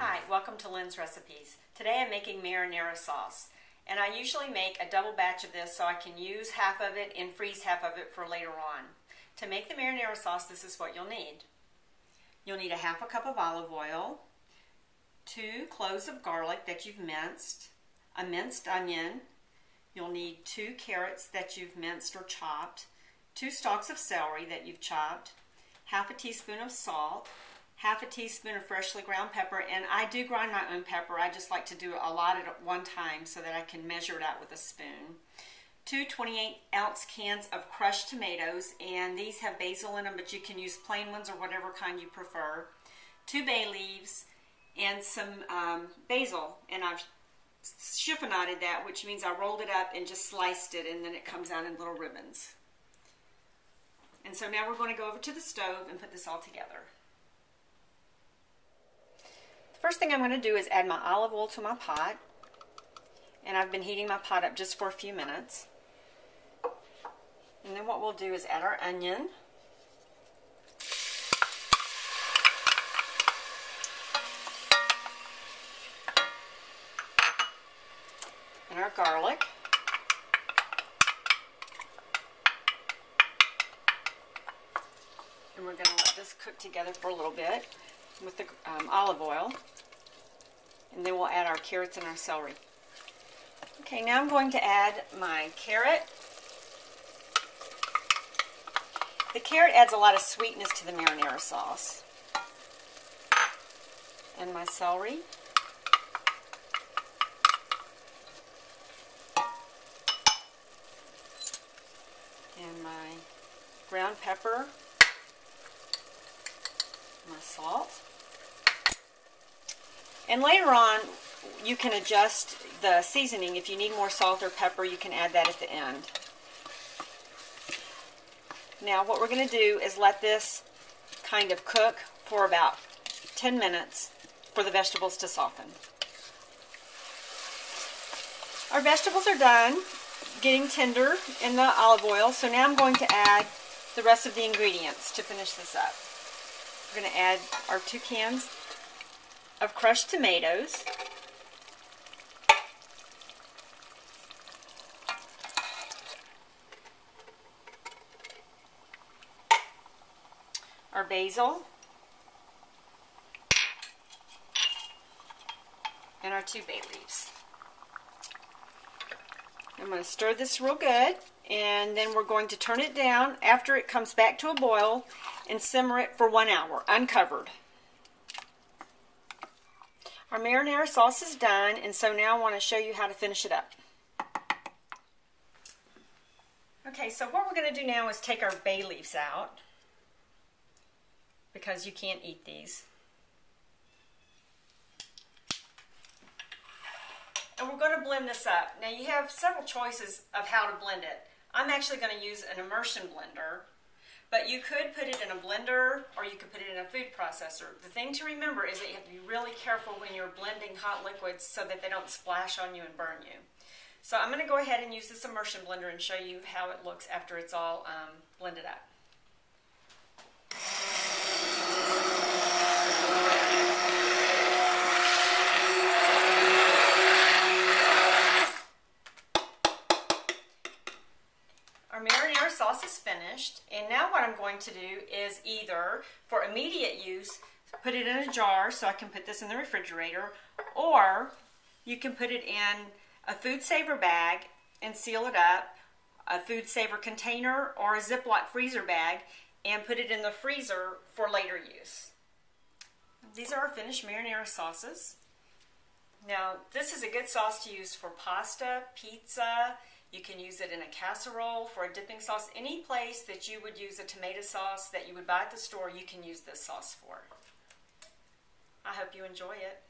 Hi, welcome to Lynn's Recipes. Today I'm making marinara sauce, and I usually make a double batch of this so I can use half of it and freeze half of it for later on. To make the marinara sauce, this is what you'll need. You'll need a half a cup of olive oil, 2 cloves of garlic that you've minced, a minced onion, you'll need 2 carrots that you've minced or chopped, 2 stalks of celery that you've chopped, half a teaspoon of salt, half a teaspoon of freshly ground pepper, and I do grind my own pepper. I just like to do a lot at one time so that I can measure it out with a spoon. 2 28-ounce cans of crushed tomatoes, and these have basil in them, but you can use plain ones or whatever kind you prefer. 2 bay leaves and some basil, and I've chiffonaded that, which means I rolled it up and just sliced it, and then it comes out in little ribbons. And so now we're going to go over to the stove and put this all together. First thing I'm going to do is add my olive oil to my pot, and I've been heating my pot up just for a few minutes. And then what we'll do is add our onion, and our garlic, and we're going to let this cook together for a little bit with the olive oil, and then we'll add our carrots and our celery. Okay, now I'm going to add my carrot. The carrot adds a lot of sweetness to the marinara sauce. And my celery. And my ground pepper. My salt. And later on, you can adjust the seasoning. If you need more salt or pepper, you can add that at the end. Now what we're going to do is let this kind of cook for about 10 minutes for the vegetables to soften. Our vegetables are done getting tender in the olive oil, so now I'm going to add the rest of the ingredients to finish this up. We're going to add our 2 cans of crushed tomatoes, our basil, and our 2 bay leaves. I'm going to stir this real good, and then we're going to turn it down after it comes back to a boil and simmer it for 1 hour, uncovered. Our marinara sauce is done, and so now I want to show you how to finish it up. Okay, so what we're going to do now is take our bay leaves out, because you can't eat these. And we're going to blend this up. Now you have several choices of how to blend it. I'm actually going to use an immersion blender, but you could put it in a blender or you could put it in a food processor. The thing to remember is that you have to be really careful when you're blending hot liquids so that they don't splash on you and burn you. So I'm going to go ahead and use this immersion blender and show you how it looks after it's all blended up. Our marinara sauce is finished, and now what I'm going to do is either, for immediate use, put it in a jar so I can put this in the refrigerator, or you can put it in a food saver bag and seal it up, a food saver container or a Ziploc freezer bag, and put it in the freezer for later use. These are our finished marinara sauces. Now, this is a good sauce to use for pasta, pizza. You can use it in a casserole for a dipping sauce. Any place that you would use a tomato sauce that you would buy at the store, you can use this sauce for. I hope you enjoy it.